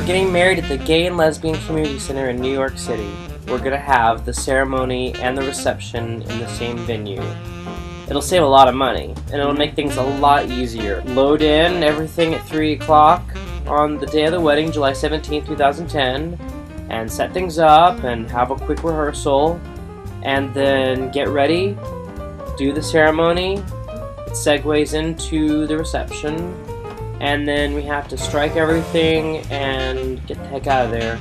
getting married at the Gay and Lesbian Community Center in New York City. We're going to have the ceremony and the reception in the same venue. It'll save a lot of money, and it'll make things a lot easier. Load in everything at 3 o'clock on the day of the wedding, July 17th, 2010, and set things up and have a quick rehearsal, and then get ready, do the ceremony. It segues into the reception, and then we have to strike everything and get the heck out of there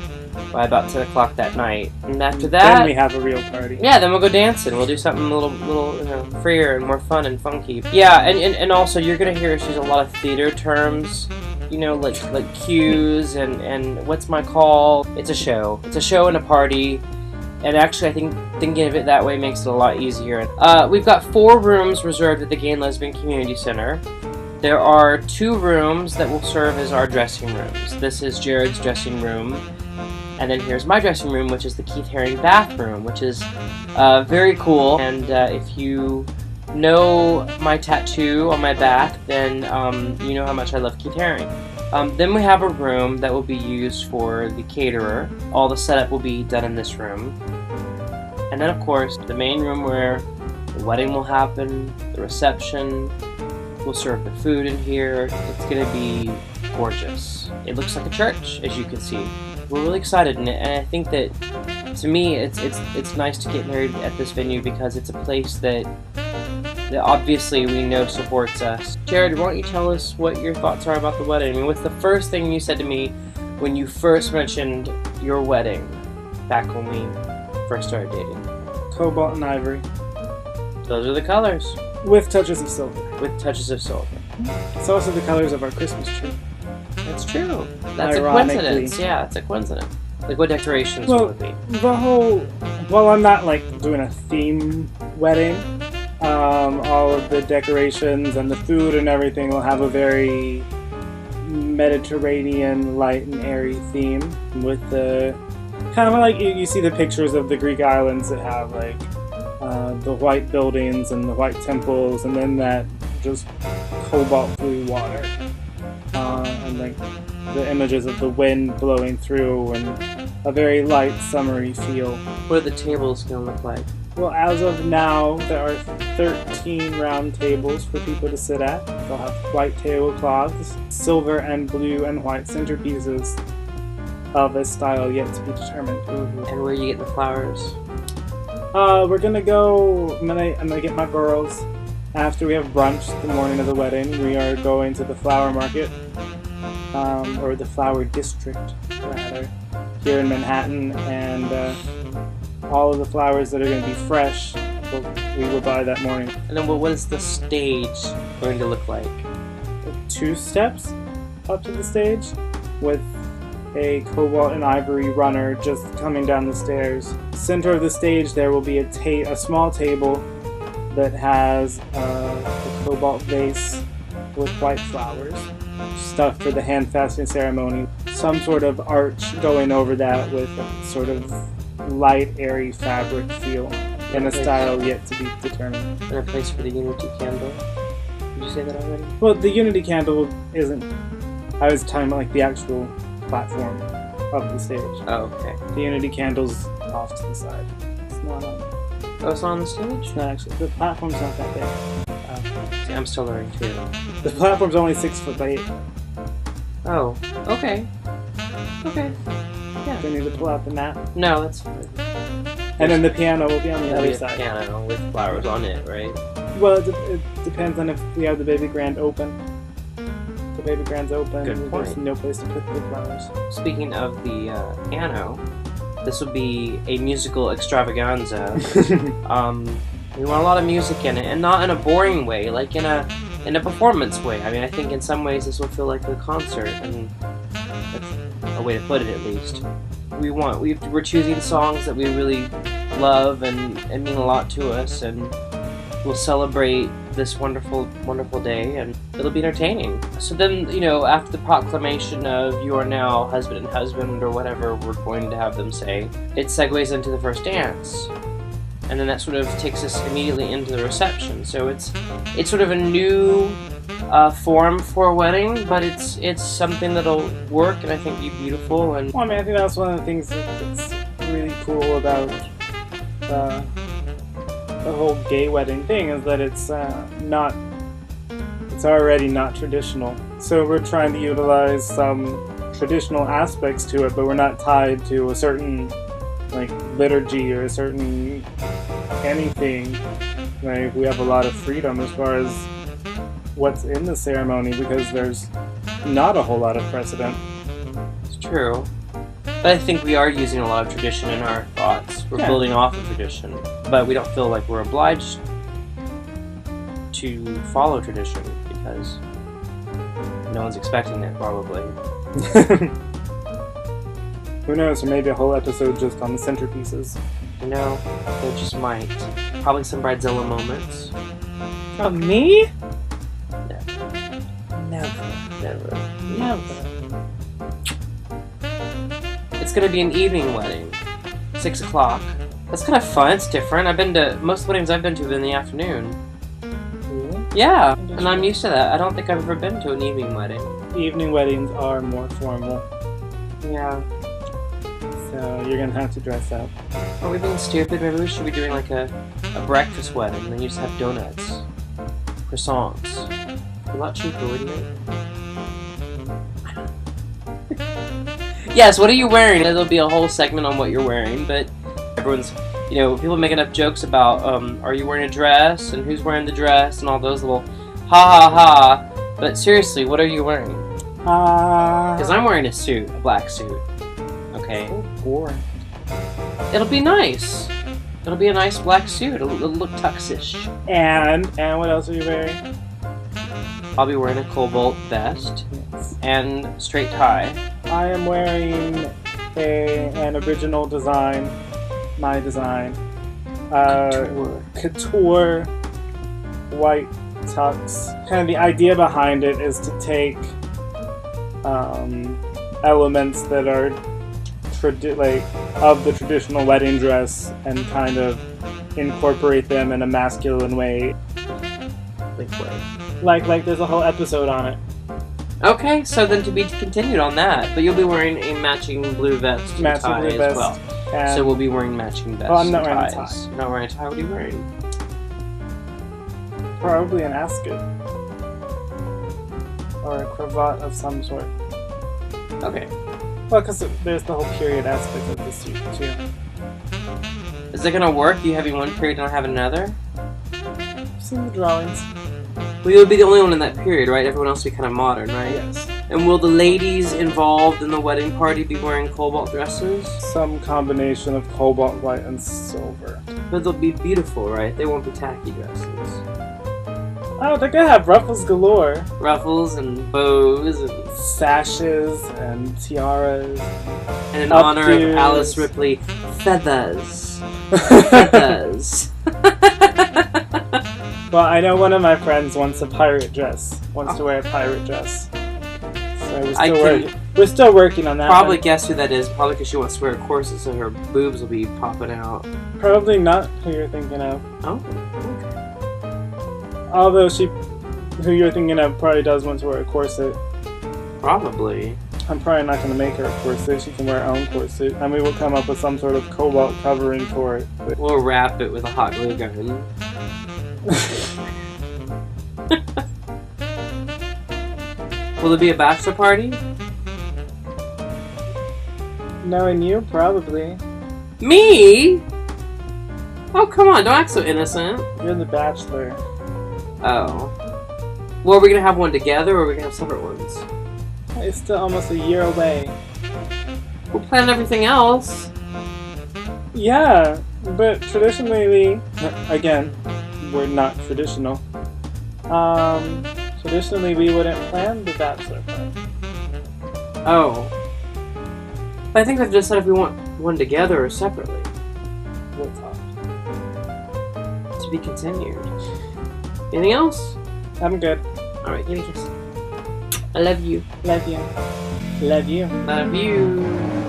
by about 10 o'clock that night. And after that, then we have a real party. Yeah, then we'll go dancing. We'll do something a little freer and more fun and funky. Yeah, and also you're gonna hear us use a lot of theater terms, like cues and what's my call. It's a show. It's a show and a party. And actually, I think thinking of it that way makes it a lot easier. We've got 4 rooms reserved at the Gay and Lesbian Community Center. There are 2 rooms that will serve as our dressing rooms. This is Jared's dressing room, and then here's my dressing room, which is the Keith Haring bathroom, which is very cool. And if you know my tattoo on my back, then you know how much I love Keith Haring. Then we have a room that will be used for the caterer. All the setup will be done in this room. And then, of course, the main room where the wedding will happen, the reception. We'll serve the food in here. It's going to be gorgeous. It looks like a church, as you can see. We're really excited, and I think that, to me, it's nice to get married at this venue because it's a place that obviously we know supports us. Jared, why don't you tell us what your thoughts are about the wedding? I mean, what's the first thing you said to me when you first mentioned your wedding back when we first started dating? Cobalt and ivory. Those are the colors. With touches of silver. With touches of silver. It's also the colors of our Christmas tree. That's true. That's a coincidence. Yeah, it's a coincidence. Like, what decorations will it be? Well, I'm not, doing a theme wedding. All of the decorations and the food and everything will have a very Mediterranean, light and airy theme with the kind of like you see the pictures of the Greek islands that have the white buildings and the white temples, and then that just cobalt blue water, and the images of the wind blowing through and a very light summery feel. What are the tables going to look like? Well, as of now, there are 13 round tables for people to sit at. They'll have white tablecloths, silver and blue and white centerpieces of a style yet to be determined. Mm-hmm. And where you get the flowers? We're gonna go. I'm gonna get my girls. After we have brunch the morning of the wedding, we are going to the flower market, or the flower district, rather, here in Manhattan, and all of the flowers that are going to be fresh, we will buy that morning. And then what is the stage going to look like? 2 steps up to the stage with a cobalt and ivory runner just coming down the stairs. Center of the stage there will be a small table that has a cobalt vase with white flowers, stuff for the hand fasting ceremony. Some sort of arch going over that with a sort of light, airy fabric feel in a style yet to be determined. And a place for the unity candle. Did you say that already? Well, the unity candle isn't. I was talking about the actual platform of the stage. Oh, okay. The unity candle's off to the side. It's not on. Oh, it's on the stage? It's not actually. The platform's not that big. See, I'm still learning too. The platform's only 6 foot by 8. Oh, okay. Okay. Yeah. Do you need to pull out the mat? No, that's fine. And then the piano will be on the other side. Piano with flowers on it, right? Well, it depends on if we have the baby grand open. The baby grand's open. Good point. There's no place to put the flowers. Speaking of the piano, this will be a musical extravaganza. We want a lot of music in it, and not in a boring way, like in a performance way. I mean, I think in some ways this will feel like a concert, and that's a way to put it at least. We're choosing songs that we really love and mean a lot to us, and we'll celebrate this wonderful, wonderful day, and it'll be entertaining. So then, after the proclamation of you are now husband and husband, or whatever we're going to have them say, it segues into the first dance. And then that sort of takes us immediately into the reception. So it's sort of a new form for a wedding, but it's something that'll work and I think be beautiful. And Well, I mean, I think that's one of the things that's really cool about the whole gay wedding thing is that it's already not traditional. So we're trying to utilize some traditional aspects to it, but we're not tied to a certain like liturgy or a certain anything. Like we have a lot of freedom as far as what's in the ceremony because there's not a whole lot of precedent. it's true. But I think we are using a lot of tradition in our thoughts. We're Yeah. building off of tradition, but we don't feel like we're obliged to follow tradition because no one's expecting it, probably. Who knows, or maybe a whole episode just on the centerpieces. You know, they just might. Probably some bridezilla moments. Oh, me? Never. Never. It's gonna be an evening wedding. 6 o'clock. That's kind of fun. It's different. Most weddings I've been to have been in the afternoon. Really? Yeah, and I'm used to that. I don't think I've ever been to an evening wedding. Evening weddings are more formal, Yeah. so you're gonna have to dress up. Are we being stupid? Maybe we should be doing like a breakfast wedding and then you just have donuts. Croissants. A lot cheaper, wouldn't it? Yes, what are you wearing? There'll be a whole segment on what you're wearing, but everyone's, people make enough jokes about, are you wearing a dress, and who's wearing the dress, and all those little ha ha ha. But seriously, what are you wearing? Because I'm wearing a suit, a black suit. Okay? So boring. It'll be nice. It'll be a nice black suit. It'll look tuxish. And what else are you wearing? I'll be wearing a cobalt vest Yes. and straight tie. I am wearing an original design, my design. Couture white tux. Kind of the idea behind it is to take elements that are of the traditional wedding dress and kind of incorporate them in a masculine way. Like there's a whole episode on it. Okay, so then to be continued on that. But you'll be wearing a matching blue vest and Matching tie blue as vest. well. And So we'll be wearing matching vests Well, I'm not and wearing a ties. tie. You're not wearing a tie? What are you wearing? probably an ascot. Or a cravat of some sort. Okay. Well, because there's the whole period aspect of the suit, too. Is it gonna work? You having one period and not having another? I've seen the drawings. Well, you'll be the only one in that period, right? Everyone else will be kind of modern, right? Yes. And will the ladies involved in the wedding party be wearing cobalt dresses? Some combination of cobalt white and silver. But they'll be beautiful, right? They won't be tacky dresses. Oh, they're gonna have ruffles galore. Ruffles and bows and Sashes and tiaras. in honor of Updos. Alice Ripley, feathers. Feathers. Well, I know one of my friends wants a pirate dress. Wants to wear a pirate dress. So we're still working on that. Probably one. guess who that is. Probably because she wants to wear a corset so her boobs will be popping out. Probably not who you're thinking of. Oh, okay. Although who you're thinking of probably does want to wear a corset. Probably. I'm probably not going to make her a corset. She can wear her own corset. And we will come up with some sort of cobalt covering for it. But We'll wrap it with a hot glue gun. Will there be a bachelor party? knowing you, probably. Me? Oh, come on, don't act so innocent. You're the bachelor. Oh. Well, are we gonna have one together or are we gonna have separate ones? It's still almost a year away. We'll plan everything else. Yeah, but traditionally again, we're not traditional. Traditionally we wouldn't plan the bachelor party. Oh. But I think I've just said if we want one together or separately. We'll talk. To be continued. Anything else? I'm good. Alright, give me a kiss. I love you. Love you. Love you. Love you.